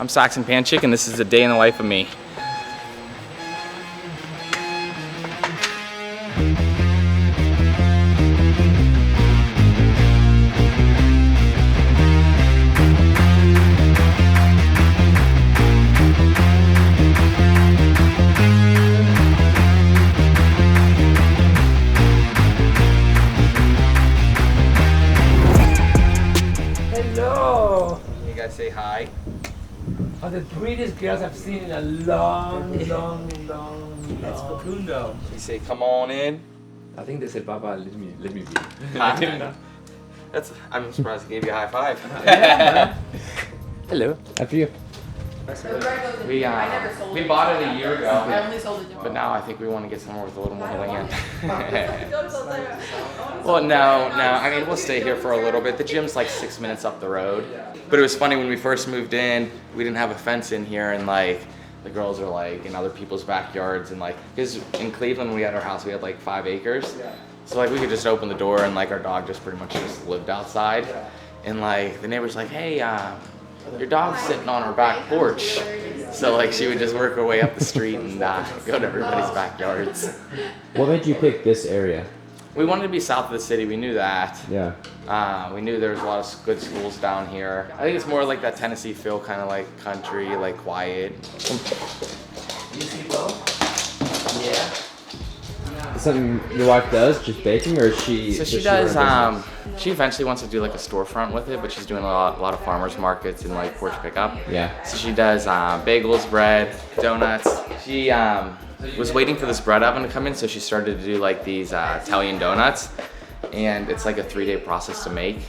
I'm SAXON PANCHIK, and this is a day in the life of me. Hello! You guys say hi. Are the prettiest girls I've seen in a long. That's Facundo. You say, come on in. I think they said, Papa, let me be. Hi. I'm surprised I gave you a high five. Hello. After you. We bought it a year ago, I only sold it. but now I think we want to get somewhere with a little more land. Well, no, I mean, we'll stay here for a little bit. The gym's like 6 minutes up the road. But it was funny when we first moved in, we didn't have a fence in here, and like the girls are like in other people's backyards, and like, because in Cleveland we had our house, we had like 5 acres. So like we could just open the door and like our dog just pretty much just lived outside. And like the neighbor's like, hey, your dog's sitting on our back porch. So like she would just work her way up the street and go to everybody's backyards. What made you pick this area? We wanted to be south of the city, we knew that. Yeah. We knew there was a lot of good schools down here. I think it's more like that Tennessee feel, kind of like country, like quiet. You see both? Yeah. Is something your wife does, just baking, or is she? So she does, she eventually wants to do like a storefront with it, but she's doing a lot of farmers markets and like porch pickup. Yeah. So she does bagels, bread, donuts. She was waiting for this bread oven to come in, so she started to do like these Italian donuts. And it's like a 3-day process to make.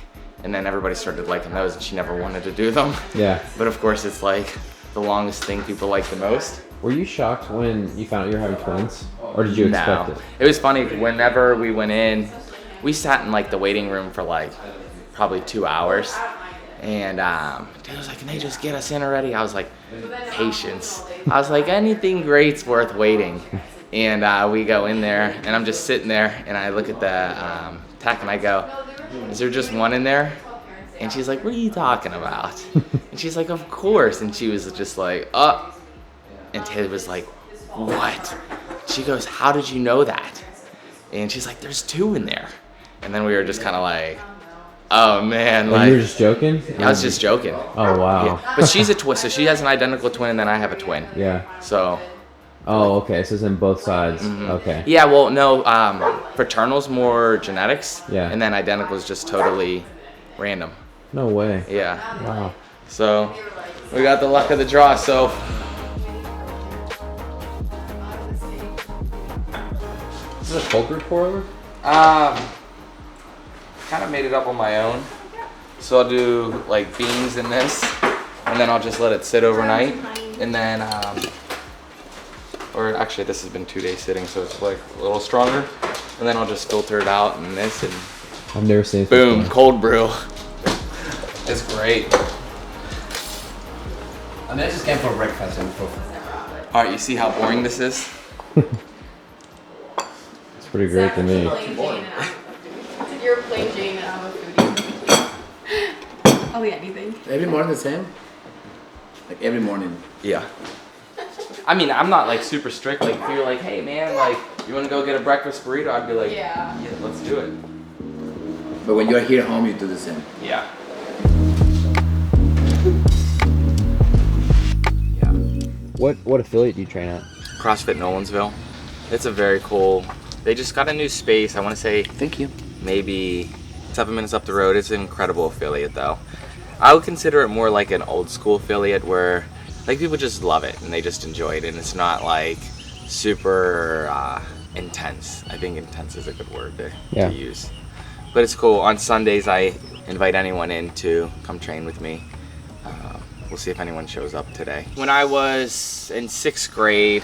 And then everybody started liking those, and she never wanted to do them. Yeah. But of course, it's like the longest thing people like the most. Were you shocked when you found out you were having twins, or did you expect it? It was funny. Whenever we went in, we sat in like the waiting room for like probably 2 hours. And Dad was like, can they just get us in already? I was like, patience. I was like, anything great's worth waiting. And we go in there, and I'm just sitting there, and I look at the tech, and I go, is there just one in there? And she's like, what are you talking about? And she's like, of course. And she was just like, and Taylor was like, what? She goes, how did you know that? And she's like, there's 2 in there. And then we were just kind of like, oh man. Like, you were just joking? I was just joking. Oh wow. Yeah. But she's a twin, so she has an identical twin, and then I have a twin. Yeah. So. Oh, okay. So it's in both sides. Mm-hmm. Okay. Yeah. Well, no. Fraternal's more genetics. Yeah. And then identical is just totally random. No way. Yeah. Wow. So we got the luck of the draw. So. Is this a cold brew pour over? Kind of made it up on my own. So I'll do like beans in this, and then I'll just let it sit overnight, and then or actually this has been 2 days sitting, so it's like a little stronger, and then I'll just filter it out in this, and I've never seen it boom, before. cold brew. It's great. I mean, I just came for breakfast and for. All right, you see how boring this is? It's pretty great to me. You're a plain Jane and I'm a foodie. I'll eat anything. Every morning the same? Like every morning? Yeah. I mean, I'm not like super strict. Like if you're like, hey man, like you want to go get a breakfast burrito, I'd be like, Yeah. let's do it. But when you're here at home, you do the same? Yeah. What affiliate do you train at? CrossFit Nolensville. It's a very cool. They just got a new space. I want to say. Thank you. Maybe 7 minutes up the road. It's an incredible affiliate though. I would consider it more like an old school affiliate where like people just love it and they just enjoy it, and it's not like super intense. I think intense is a good word to use. But it's cool. On Sundays I invite anyone in to come train with me. We'll see if anyone shows up today. When I was in 6th grade,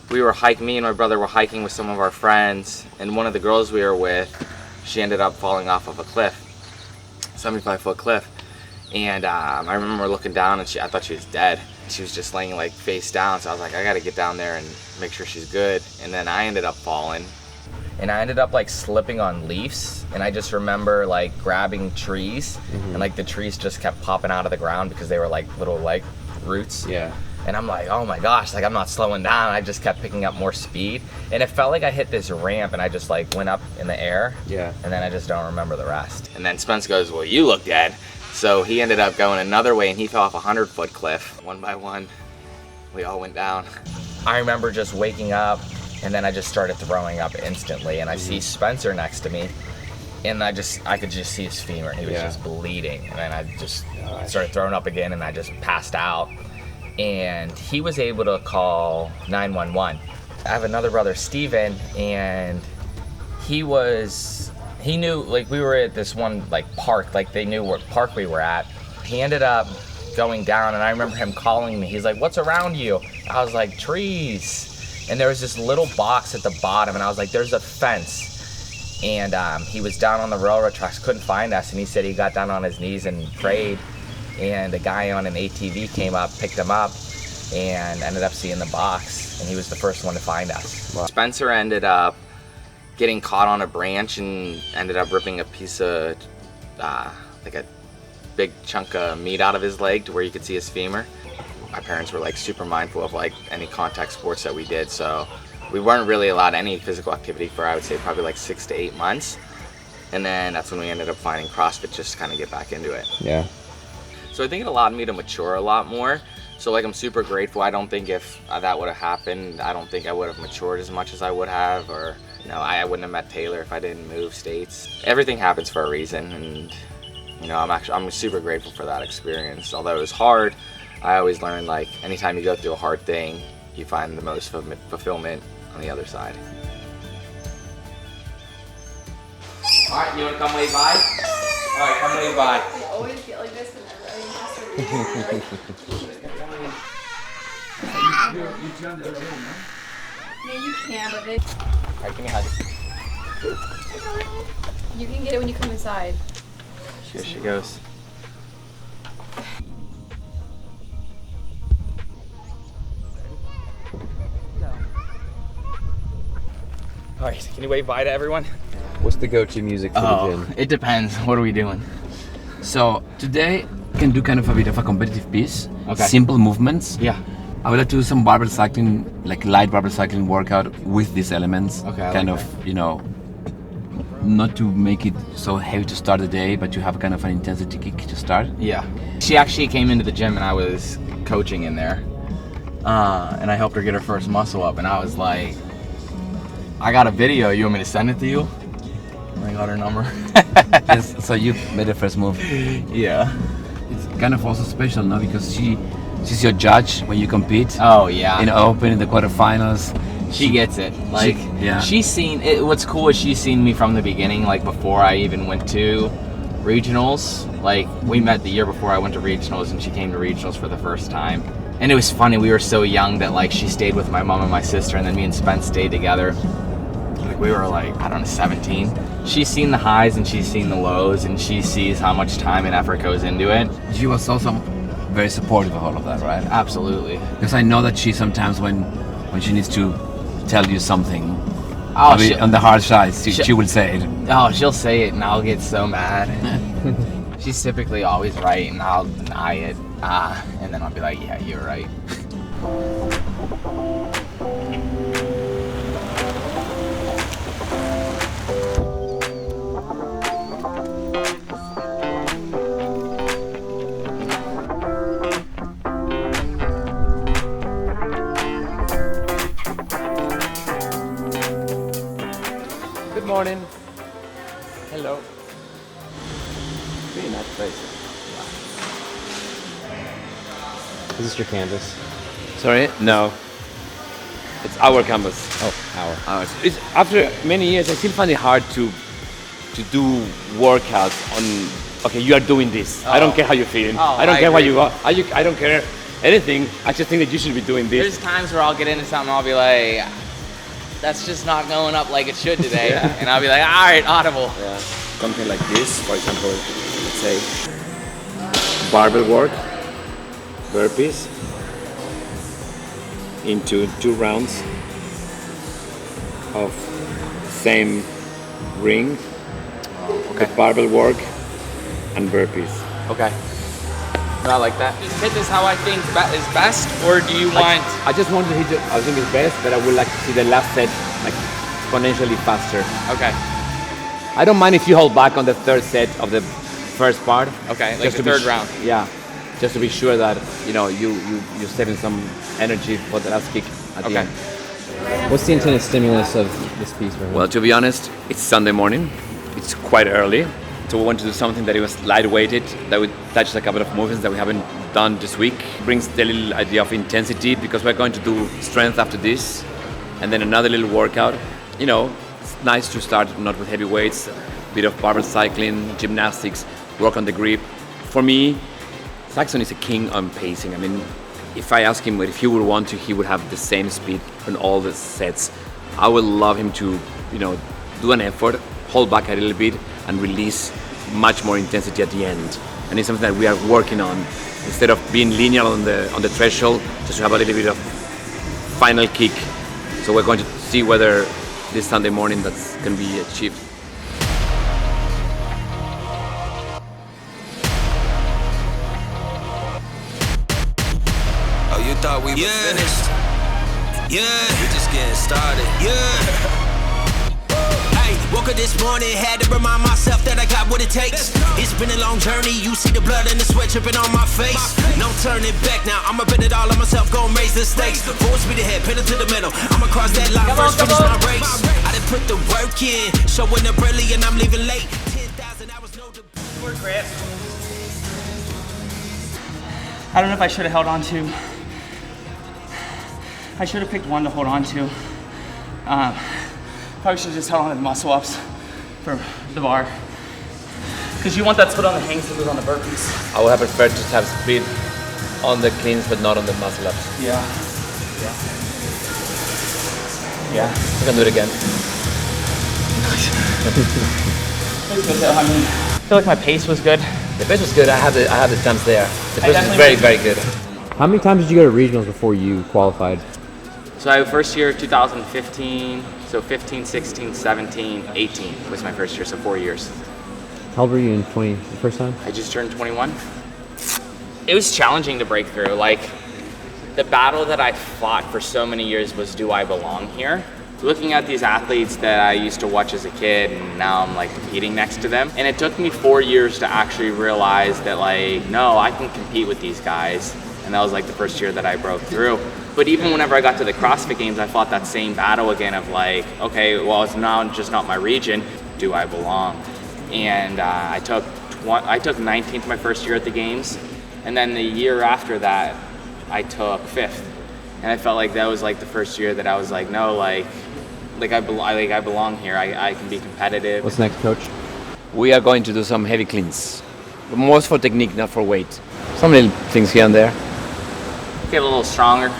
me and my brother were hiking with some of our friends, and one of the girls we were with, she ended up falling off of a cliff, 75-foot cliff. And I remember looking down, and I thought she was dead. She was just laying like face down, so I was like, I gotta get down there and make sure she's good. And then I ended up falling, and I ended up like slipping on leaves, and I just remember like grabbing trees, and like the trees just kept popping out of the ground because they were like little roots. Yeah. And I'm like, oh my gosh, like I'm not slowing down. I just kept picking up more speed. And it felt like I hit this ramp and I just like went up in the air. Yeah. And then I just don't remember the rest. And then Spence goes, well, you look dead. So he ended up going another way and he fell off a 100-foot cliff. One by one, we all went down. I remember just waking up and then I just started throwing up instantly. And I see Spencer next to me. And I could just see his femur. He was just bleeding. And then I just started throwing up again and I just passed out. And he was able to call 911. I have another brother, Steven, and he knew, like we were at this one like park, like they knew what park we were at. He ended up going down and I remember him calling me. He's like, what's around you? I was like, trees. And there was this little box at the bottom and I was like, there's a fence. And he was down on the railroad tracks, couldn't find us. And he said he got down on his knees and prayed. And a guy on an ATV came up, picked him up, and ended up seeing the box. And he was the first one to find us. Wow. Spencer ended up getting caught on a branch and ended up ripping a piece of, like a big chunk of meat out of his leg to where you could see his femur. My parents were like super mindful of like any contact sports that we did, so we weren't really allowed any physical activity for, I would say, probably like 6 to 8 months. And then that's when we ended up finding CrossFit just to kind of get back into it. Yeah. So I think it allowed me to mature a lot more. So like I'm super grateful. I don't think if that would have happened, I don't think I would have matured as much as I would have, or I wouldn't have met Taylor if I didn't move states. Everything happens for a reason, and I'm super grateful for that experience. Although it was hard, I always learned like anytime you go through a hard thing, you find the most fulfillment on the other side. All right, you want to come wave by? All right, come wave by. I always get like this whenever I You turn the room, no? Yeah, you can, but All right, give me a hug. you can get it when you come inside. Here she goes. All right, can you wave bye to everyone? What's the go-to music for the gym? It depends. What are we doing? So today we can do kind of a bit of a competitive piece. Okay. Simple movements. Yeah. I would like to do some barbell cycling, like light barbell cycling workout with these elements. Okay, I kind like of, not to make it so heavy to start the day, but you have kind of an intensity kick to start. Yeah. She actually came into the gym and I was coaching in there. And I helped her get her first muscle up and I was like, I got a video, you want me to send it to you? And I got her number. Yes, so you made the first move. Yeah. It's kind of also special now because she's your judge when you compete. Oh yeah. In Open, in the quarterfinals. She gets it. Like, yeah. She's seen it. What's cool is she's seen me from the beginning, like before I even went to regionals. Like, we met the year before I went to regionals and she came to regionals for the first time. And it was funny, we were so young that like she stayed with my mom and my sister and then me and Spence stayed together. Like we were like, I don't know, 17. She's seen the highs and she's seen the lows and she sees how much time and effort goes into it. She was also very supportive of all of that, right? Absolutely. Because I know that she sometimes when she needs to tell you something, Oh, on the hard side, she will say it. Oh, she'll say it and I'll get so mad. She's typically always right and I'll deny it. And then I'll be like, yeah, you're right. Good morning. Hello. Pretty nice place. Is this your canvas? Sorry? No. It's our campus. Oh, our. Ours. It's, after many years, I still find it hard to do workouts on. Okay, you are doing this. I don't care how you're feeling. I don't care what you are. I don't care anything. I just think that you should be doing this. There's times where I'll get into something, I'll be like, that's just not going up like it should today. And I'll be like, all right, audible. Yeah. Something like this, for example, let's say barbell work, burpees, into 2 rounds of same ring, Okay. barbell work and burpees. Okay. No, I like that. Is fittest how I think is best, or do you want? I just want to hit it. I think it's best, but I would like to see the last set like exponentially faster. Okay. I don't mind if you hold back on the third set of the first part. Okay, like just the to be third round. Yeah, just to be sure that you're saving some energy for the last kick at the Okay. end. What's the intended stimulus of this piece for him? Well, to be honest, it's Sunday morning. It's quite early. So we want to do something that it was lightweighted, that would touch a couple of movements that we haven't done this week. Brings the little idea of intensity because we're going to do strength after this, and then another little workout. You know, it's nice to start not with heavy weights, a bit of barbell cycling, gymnastics, work on the grip. For me, SAXON is a king on pacing. I mean, if I ask him if he would want to, he would have the same speed on all the sets. I would love him to, do an effort, hold back a little bit, and release much more intensity at the end. And it's something that we are working on. Instead of being linear on the threshold, just to have a little bit of final kick. So we're going to see whether this Sunday morning that can be achieved. Oh, you thought we were finished? Yeah, we just getting started. Yeah. Woke up this morning, had to remind myself that I got what it takes. It's been a long journey, you see the blood and the sweat dripping on my face. No turning back now, I'ma bet it all on myself, gon' raise the stakes. Full speed ahead, pedal to the middle, I'ma cross that line first, finish my race. I done put the work in, showing up early and I'm leaving late. 10,000 hours, no debate. More grip. I don't know if I should have held on to. I should have picked one to hold on to. Probably should have just held on to the muscle ups for the bar. Because you want that split on the hangs to do it on the burpees. I would have preferred to have speed on the cleans, but not on the muscle ups. Yeah. Yeah. We can do it again. It was good though. I mean, I feel like my pace was good. The pace was good. I have the temps there. The pace was definitely very, very good. How many times did you go to regionals before you qualified? So I first year 2015, so 15, 16, 17, 18 was my first year, so 4 years. How old were you in the first time? I just turned 21. It was challenging to break through. Like, the battle that I fought for so many years was, do I belong here? Looking at these athletes that I used to watch as a kid, and now I'm like competing next to them. And it took me 4 years to actually realize that, like, no, I can compete with these guys. And that was like the first year that I broke through. But even whenever I got to the CrossFit Games, I fought that same battle again of like, okay, well, it's now just not my region. Do I belong? And I took 19th my first year at the Games. And then the year after that, I took 5th. And I felt like that was like the first year that I was like, no, like I belong here. I can be competitive. What's next, coach? We are going to do some heavy cleans. Most for technique, not for weight. Some little things here and there. Get a little stronger.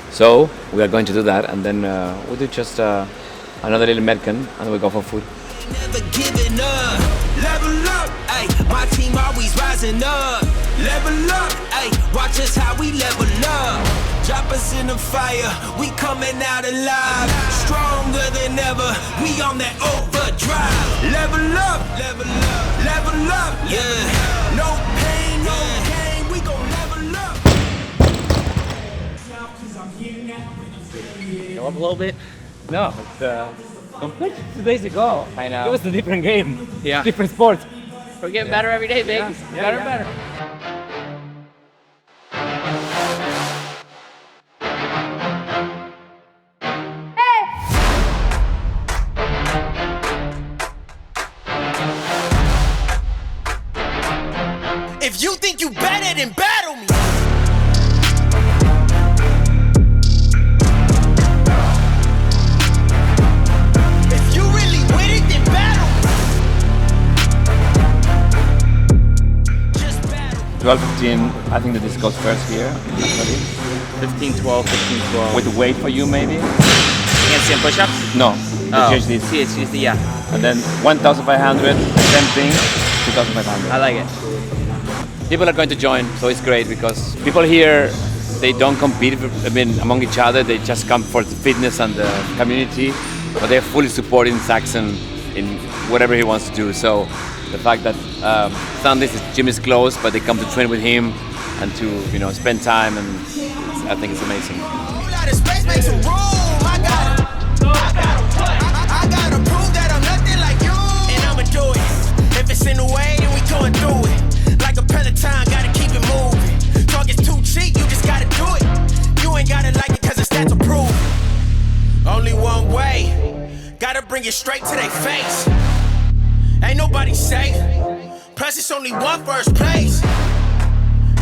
So we are going to do that, and then we'll do just another little Metcon, and we go for food. Never giving up, level up, ay, my team always rising up, level up, ay, watch us how we level up, drop us in the fire, we coming out alive, stronger than ever, we on that overdrive, level up, level up, level up, yeah, no pain, no gain, we gon' level up. Go up a little bit? No, it's compared to 2 days ago. I know. It was a different game. Yeah. Different sport. We're getting better every day, big. Better and better. If you think you better, then battle me. If you really with it, then battle me. Just battle. 12-15, I think that this goes first here. 15, 12, 15, 12. With weight for you, maybe? handstand push-ups? No, Oh, the CHD, yeah. And then 1,500, same thing, 2,500. I like it. People are going to join, so it's great because people here, they don't compete among each other, they just come for the fitness and the community, but they're fully supporting SAXON in whatever he wants to do. So The fact that Sundays his gym is closed, but they come to train with him and to spend time, and I think it's amazing. I gotta prove that I'm nothing like you, and I'ma do it. If it's in the way, then we going through it. Like a Peloton, gotta keep it moving. Talk is too cheap, you just gotta do it. You ain't gotta like it cause it's stats approved. Only one way, gotta bring it straight to their face. Ain't nobody safe, plus it's only one first place.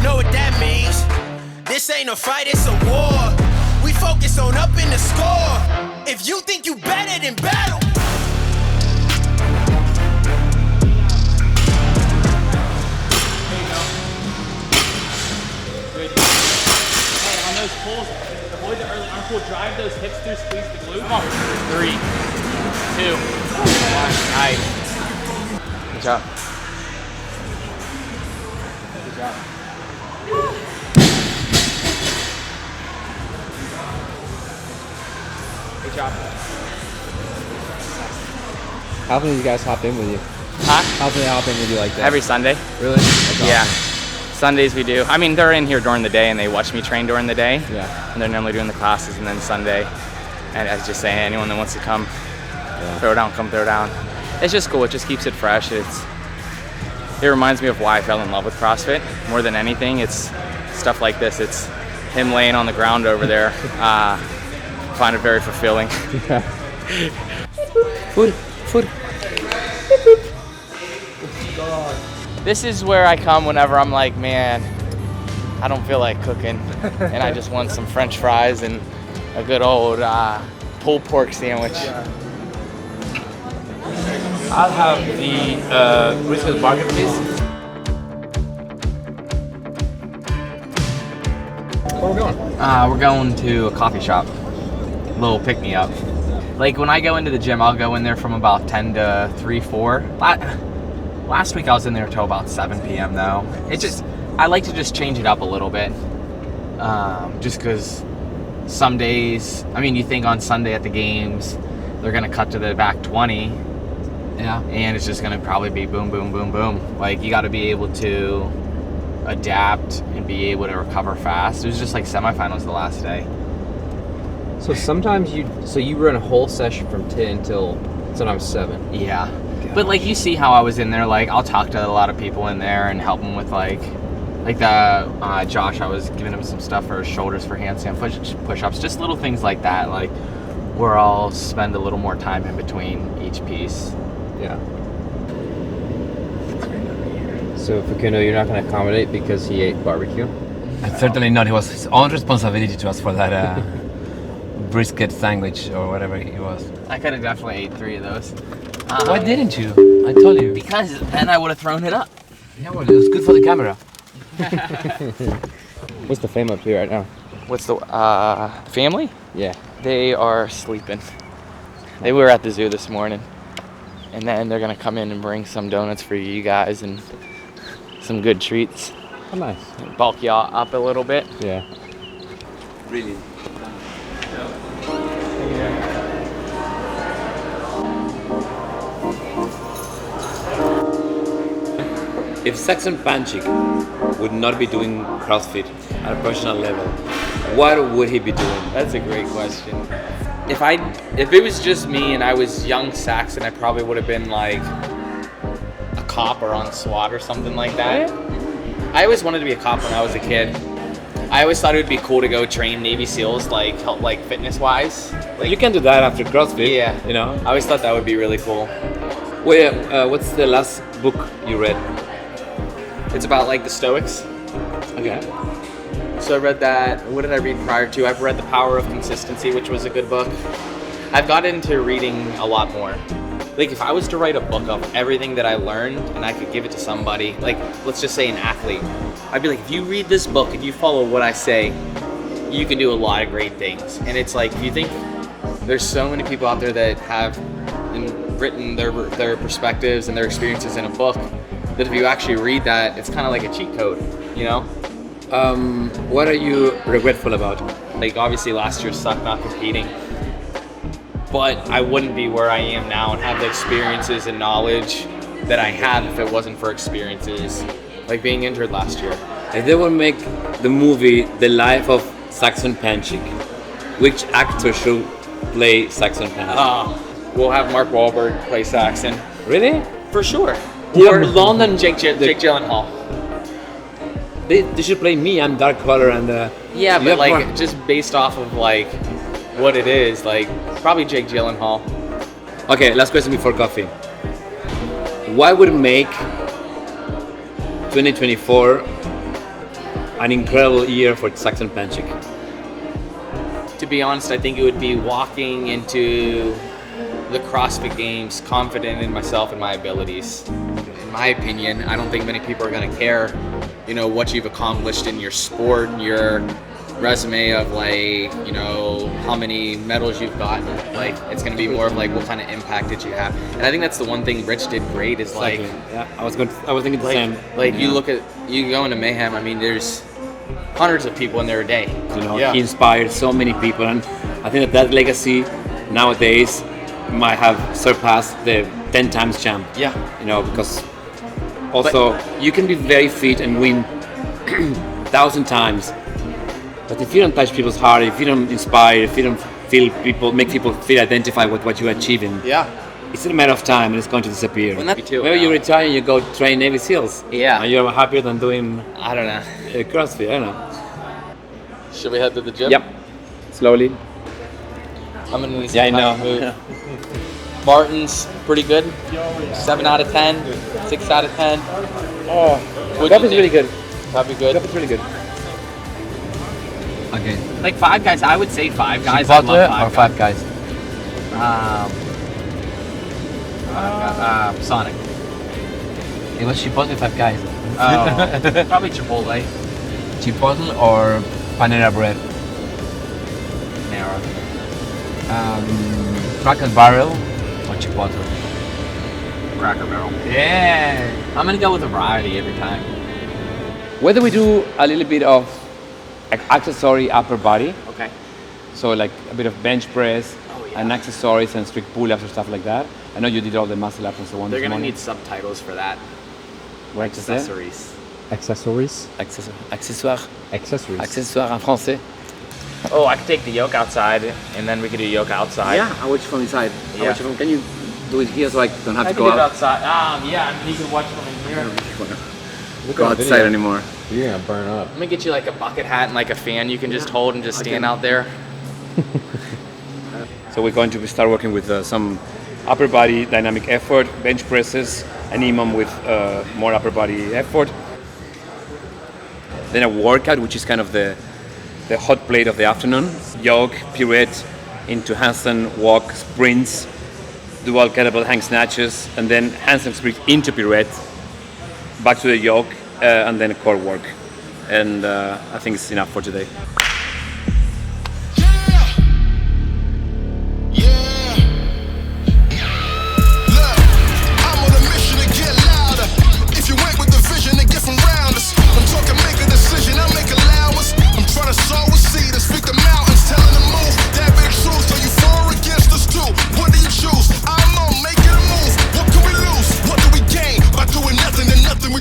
Know what that means? This ain't a fight, it's a war. We focus on up in the score. If you think you better than battle. Hey, on those pulls, avoid the early arm pull, drive those hips through, squeeze the glute. Come on. 3, 2, 1. Nice. Good job. Good job. Good job. How often do you guys hop in with you? Huh? How often do they hop in with you like that? Every Sunday. Really? That's Yeah. awesome. Sundays we do. I mean, they're in here during the day and they watch me train during the day. Yeah. And they're normally doing the classes, and then Sunday. And I was just saying, anyone that wants to come throw down, come throw down. It's just cool. It just keeps it fresh. It reminds me of why I fell in love with CrossFit more than anything. It's stuff like this. It's him laying on the ground over there. I find it very fulfilling. Food. This is where I come whenever I'm like, man, I don't feel like cooking, and I just want some French fries and a good old pulled pork sandwich. I'll have the brisket burger, please. Where are we going? We're going to a coffee shop, little pick-me-up. Like when I go into the gym, I'll go in there from about 10 to 3, 4. Last week I was in there till about 7 p.m. though. I like to just change it up a little bit. Just because some days, I mean, you think on Sunday at the games, they're gonna cut to the back 20. Yeah. And it's just gonna probably be boom, boom, boom, boom. Like you gotta be able to adapt and be able to recover fast. It was just like semifinals the last day. So sometimes you run a whole session from 10 till sometimes 7. Yeah. But like you see how I was in there, like I'll talk to a lot of people in there and help them with like the Josh, I was giving him some stuff for his shoulders for handstand push-ups, just little things like that, like where I'll spend a little more time in between each piece. Yeah. So Facundo, you're not going to accommodate because he ate barbecue? Certainly not. It was his own responsibility to ask for that brisket sandwich or whatever it was. I could have definitely ate 3 of those. Why didn't you? I told you. Because then I would have thrown it up. Yeah, well, it was good for the camera. What's the fam up to right now? What's the family? Yeah. They are sleeping. They were at the zoo this morning. And then they're going to come in and bring some donuts for you guys and some good treats. Oh, nice. Bulk y'all up a little bit. Yeah. Really. If SAXON PANCHIK would not be doing CrossFit at a professional level, what would he be doing? That's a great question. If it was just me and I was young Saxon, I probably would have been like a cop or on SWAT or something like that. I always wanted to be a cop when I was a kid. I always thought it would be cool to go train Navy SEALs, like help, like fitness wise. Like, You can do that after CrossFit. Yeah, You know. I always thought that would be really cool. What's the last book you read? It's about like the Stoics. Okay. So I read that. What did I read prior to? I've read The Power of Consistency, which was a good book. I've got into reading a lot more. Like if I was to write a book of everything that I learned and I could give it to somebody, like let's just say an athlete, I'd be like, if you read this book, if you follow what I say, you can do a lot of great things. And it's like, if you think there's so many people out there that have written their perspectives and their experiences in a book, that if you actually read that, it's kind of like a cheat code, you know? What are you regretful about? Like obviously last year sucked not competing, but I wouldn't be where I am now and have the experiences and knowledge that I have if it wasn't for experiences like being injured last year. If they will make the movie The Life of SAXON PANCHIK, which actor should play SAXON PANCHIK? We'll have Mark Wahlberg play Saxon. Really? For sure. Or London Jake Gyllenhaal. They should play me. I'm dark color and Yeah, you but have like more- just based off of like what it is, like probably Jake Gyllenhaal. Okay, last question before coffee. Why would make 2024 an incredible year for SAXON PANCHIK? To be honest, I think it would be walking into the CrossFit Games confident in myself and my abilities. In my opinion, I don't think many people are gonna care, you know, what you've accomplished in your sport, your resume of like, you know, how many medals you've gotten. Like, it's gonna be more of like what kind of impact did you have. And I think that's the one thing Rich did great is like, yeah, I was thinking the like, same. like you look at, you go into Mayhem, I mean, there's hundreds of people in there a day. You know, Yeah. he inspired so many people, and I think that legacy nowadays might have surpassed the 10 times champ. Yeah. You know, because also you can be very fit and win 1,000 times, but if you don't touch people's heart, if you don't inspire, if you don't make people feel identify with what you're achieving, Yeah. it's a matter of time and it's going to disappear. And me too. Maybe you retire and you go train Navy SEALs. Yeah. And you're happier than doing I don't know. CrossFit. I don't know. Should we head to the gym? Yep. Slowly. I'm gonna need some Yeah, I time know. to move. Martin's pretty good. 7 out of 10. 6 out of 10. Oh, What'd coffee's you really think? good. Coffee good. Coffee's really good. Okay. Like Five Guys, I would say Five Guys. I love Chipotle or Five Five Guys? Sonic. It was Chipotle, Five Guys. Oh, probably Chipotle. Chipotle or Panera Bread? Narrow. Cracker Barrel or Chipotle? Cracker Barrel. Yeah. I'm gonna go with a variety every time. Whether we do a little bit of accessory upper body, Okay. so like a bit of bench press and accessories and strict pull-ups or stuff like that. I know you did all the muscle ups and so on. They're this gonna morning. need subtitles for that. What is that? Accessories. Accessories? Accessoires. Accessories. Accessoires en français. Oh, I could take the yoke outside, and then we could do yoke outside. I watch from inside. I watch Can you do it here so I don't have I to can go do it out? outside. Yeah, I mean, you can watch from in here. Go outside anymore. You're gonna burn up. I'm gonna get you like a bucket hat and like a fan you can just hold and just stand out there. So we're going to start working with some upper body dynamic effort, bench presses, an EMOM with more upper body effort. Then a workout, which is kind of the hot plate of the afternoon. Yoke, pirouette, into handstand walk, sprints, dual kettlebell hang snatches, and then handstand sprint into pirouette, back to the yoke, and then core work. And I think it's enough for today.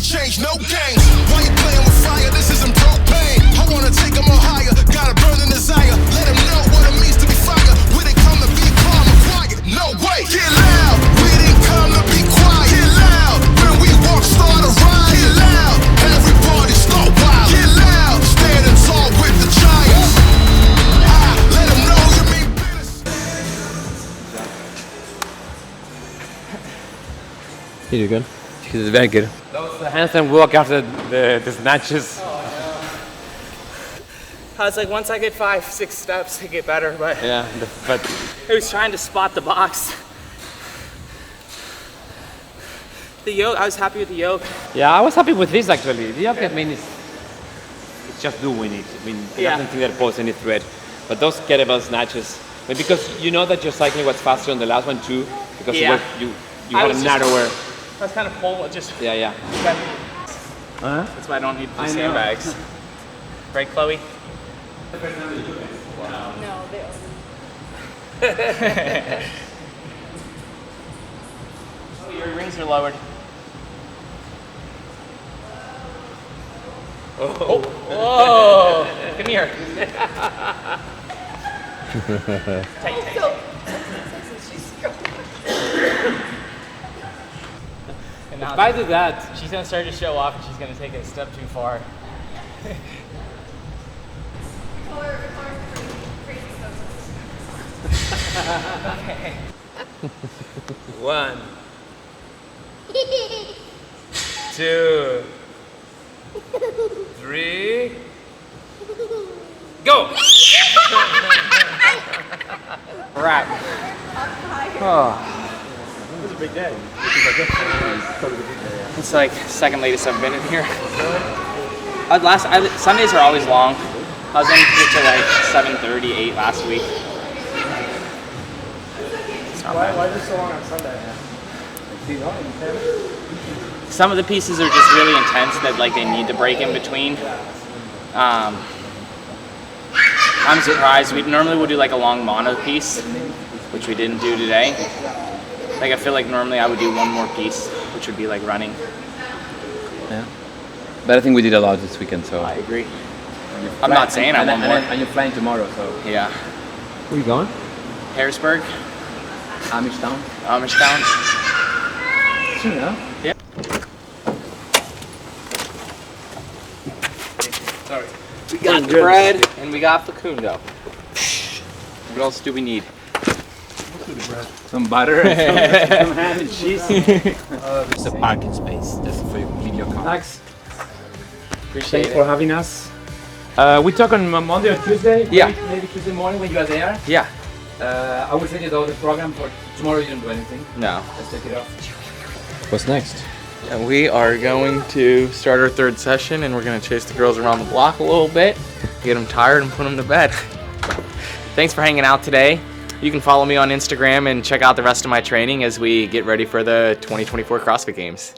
Change, no games. Why you playing with fire? This isn't propane. I wanna take them all higher. Got a burning desire. Let them know what it means to be fire. We didn't come to be calm and quiet. No way. Get loud. We didn't come to be quiet. Get loud. When we walk, start a riot. Get loud. Everybody start wild. Get loud. Standing tall with the giants. Let them know you mean business. You do good. It's very good. The handstand walk after the snatches. I was like, once I get 5-6 steps, I get better, but Yeah, but I was trying to spot the box. The yoke, I was happy with the yoke. yeah, I was happy with this actually. The yoke, I mean, it's just doing it. I mean, I Yeah. don't think that poses any threat. But those kettlebell snatches, but because you know that your cycling was faster on the last one too, because Yeah. you I had a was just- narrower. I was kind of full, just, Yeah. that's why I don't need the I know. sandbags. Right, Chloe? No, they Oh, your rings are lowered. Oh. Whoa! Come here. Tight. And now If I do that, she's gonna start to show off, and she's gonna take it a step too far. okay. 1, 2, 3, go! Wrap. It was a big day. It's like second latest I've been in here. Sundays are always long. I was in here till like 7:30, 8 last week. Why is it so long on Sunday? Some of the pieces are just really intense that like they need to break in between. I'm surprised. We normally would do like a long mono piece, which we didn't do today. Like I feel like normally I would do one more piece, which would be like running. Yeah. But I think we did a lot this weekend, so. I agree. I'm not saying I want more. And you're flying tomorrow, so. Yeah. Where are you going? Harrisburg. Amish Town. Amish Town. Sure, no? Yeah. Sorry. We got the bread and we got Facundo. What else do we need? Some butter and some ham and cheese. There's a parking space just for you to leave your car. Thanks. Appreciate Thanks it. for having us. We talk on Monday or Tuesday? Yeah. Maybe Tuesday morning when you are there. Yeah. I will send you the program for tomorrow. You don't do anything. No. Let's take it off. What's next? And we are going to start our third session, and we're going to chase the girls around the block a little bit, get them tired, and put them to bed. Thanks for hanging out today. You can follow me on Instagram and check out the rest of my training as we get ready for the 2024 CrossFit Games.